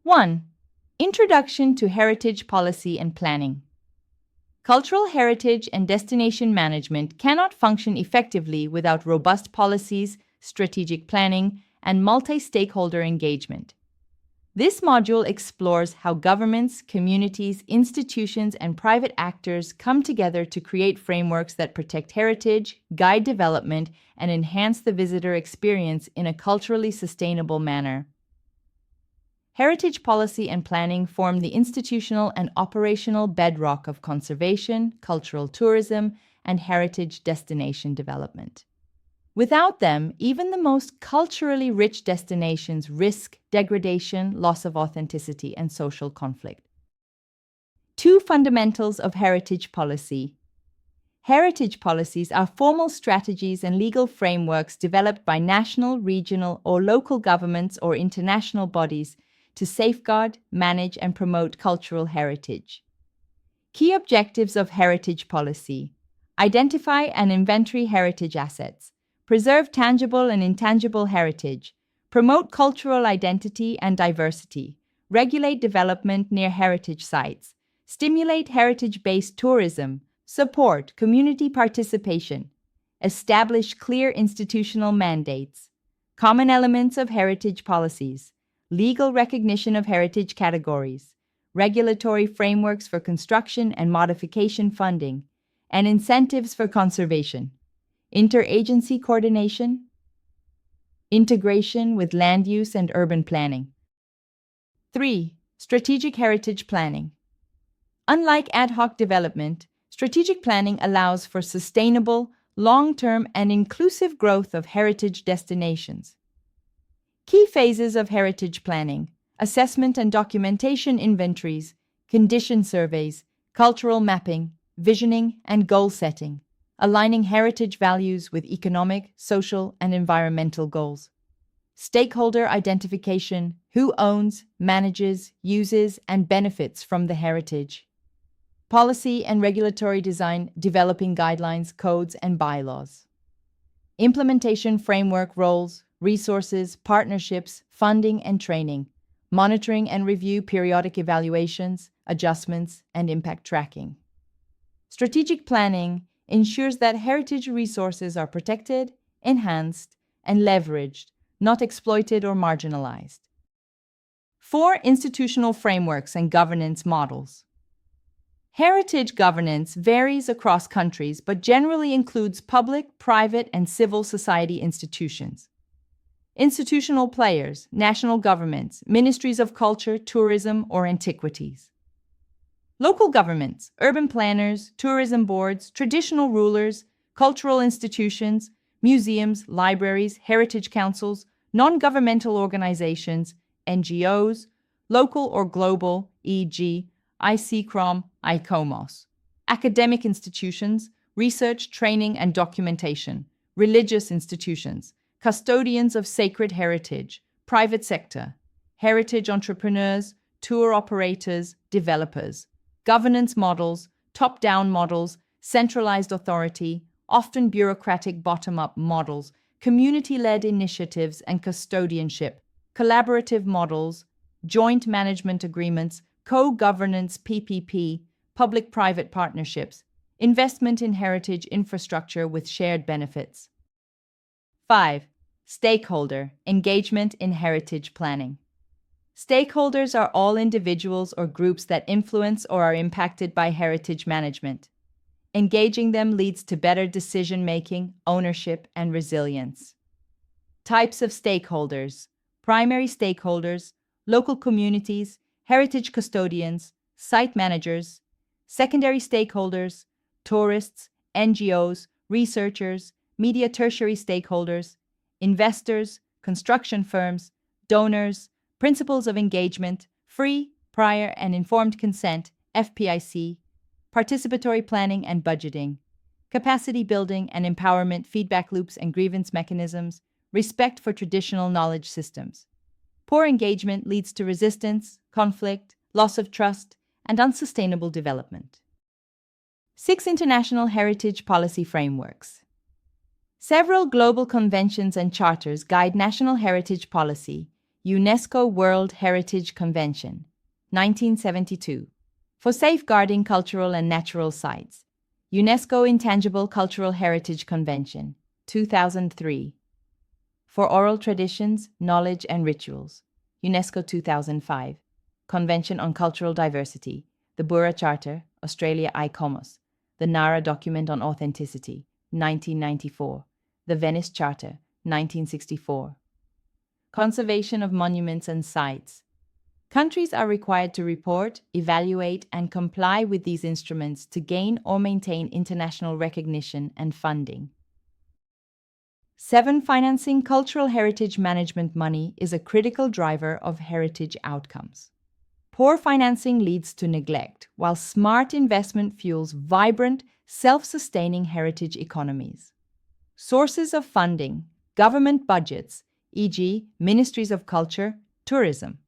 1. Introduction to Heritage Policy and Planning. Cultural heritage and destination management cannot function effectively without robust policies, strategic planning, and multi-stakeholder engagement. This module explores how governments, communities, institutions, and private actors come together to create frameworks that protect heritage, guide development, and enhance the visitor experience in a culturally sustainable manner. Heritage policy and planning form the institutional and operational bedrock of conservation, cultural tourism, and heritage destination development. Without them, even the most culturally rich destinations risk degradation, loss of authenticity, and social conflict. 2 fundamentals of heritage policy. Heritage policies are formal strategies and legal frameworks developed by national, regional, or local governments or international bodies to safeguard, manage, and promote cultural heritage. Key objectives of heritage policy: identify and inventory heritage assets, preserve tangible and intangible heritage, promote cultural identity and diversity, regulate development near heritage sites, stimulate heritage-based tourism, support community participation, establish clear institutional mandates. Common elements of heritage policies: legal recognition of heritage categories, regulatory frameworks for construction and modification funding, and incentives for conservation. Interagency coordination, integration with land use and urban planning. 3. Strategic heritage planning. Unlike ad hoc development, strategic planning allows for sustainable, long-term, and inclusive growth of heritage destinations. Key phases of heritage planning: assessment and documentation inventories, condition surveys, cultural mapping, visioning, and goal setting, aligning heritage values with economic, social, and environmental goals. Stakeholder identification: who owns, manages, uses, and benefits from the heritage. Policy and regulatory design: developing guidelines, codes, and bylaws. Implementation framework: roles, resources, partnerships, funding, and training. Monitoring and review: periodic evaluations, adjustments, and impact tracking. Strategic planning ensures that heritage resources are protected, enhanced, and leveraged, not exploited or marginalized. 4. Institutional frameworks and governance models. Heritage governance varies across countries but generally includes public, private, and civil society institutions. Institutional players: national governments, ministries of culture, tourism, or antiquities. Local governments: urban planners, tourism boards, traditional rulers, cultural institutions, museums, libraries, heritage councils, non-governmental organizations, NGOs, local or global, e.g., ICCROM, ICOMOS. Academic institutions: research, training, and documentation. Religious institutions: custodians of sacred heritage. Private sector: heritage entrepreneurs, tour operators, developers. Governance models: top-down models, centralized authority, often bureaucratic bottom-up models, community-led initiatives and custodianship. Collaborative models: joint management agreements, co-governance PPP, public-private partnerships, investment in heritage infrastructure with shared benefits. 5. Stakeholder engagement in heritage planning. Stakeholders are all individuals or groups that influence or are impacted by heritage management. Engaging them leads to better decision-making, ownership, and resilience. Types of stakeholders: primary stakeholders, local communities, heritage custodians, site managers. Secondary stakeholders: tourists, NGOs, researchers, media. Tertiary stakeholders: investors, construction firms, donors. Principles of engagement: free, prior, and informed consent, FPIC, participatory planning and budgeting, capacity building and empowerment, feedback loops and grievance mechanisms, respect for traditional knowledge systems. Poor engagement leads to resistance, conflict, loss of trust, and unsustainable development. 6. International heritage policy frameworks. Several global conventions and charters guide national heritage policy, UNESCO World Heritage Convention, 1972. For safeguarding cultural and natural sites, UNESCO Intangible Cultural Heritage Convention, 2003. For oral traditions, knowledge, and rituals, UNESCO 2005. Convention on Cultural Diversity, the Bura Charter, Australia ICOMOS, the Nara Document on Authenticity, 1994, the Venice Charter, 1964. Conservation of monuments and sites. Countries are required to report, evaluate, and comply with these instruments to gain or maintain international recognition and funding. 7. Financing cultural heritage management money is a critical driver of heritage outcomes. Poor financing leads to neglect, while smart investment fuels vibrant, self-sustaining heritage economies. Sources of funding: government budgets, e.g., ministries of culture, tourism.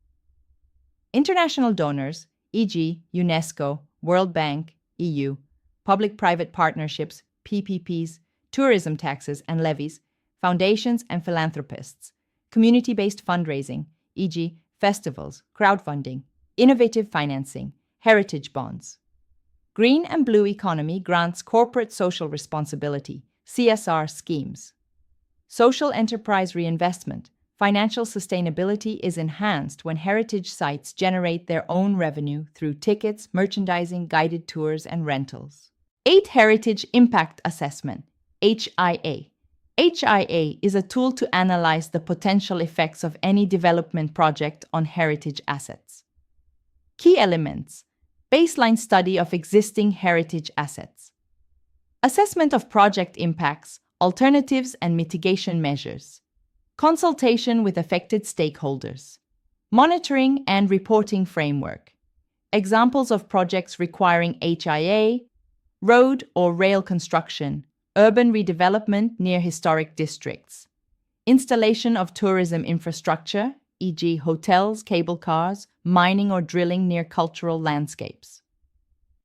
International donors, e.g., UNESCO, World Bank, EU, public-private partnerships, PPPs, tourism taxes and levies, foundations and philanthropists. Community-based fundraising, e.g., festivals, crowdfunding, innovative financing, heritage bonds. Green and Blue Economy grants corporate social responsibility, CSR schemes. Social enterprise reinvestment. Financial sustainability is enhanced when heritage sites generate their own revenue through tickets, merchandising, guided tours, and rentals. 8. Heritage Impact Assessment, HIA. HIA is a tool to analyze the potential effects of any development project on heritage assets. Key elements: baseline study of existing heritage assets, assessment of project impacts, alternatives and mitigation measures, consultation with affected stakeholders, monitoring and reporting framework. Examples of projects requiring HIA: road or rail construction, urban redevelopment near historic districts, installation of tourism infrastructure, e.g., hotels, cable cars, mining or drilling near cultural landscapes.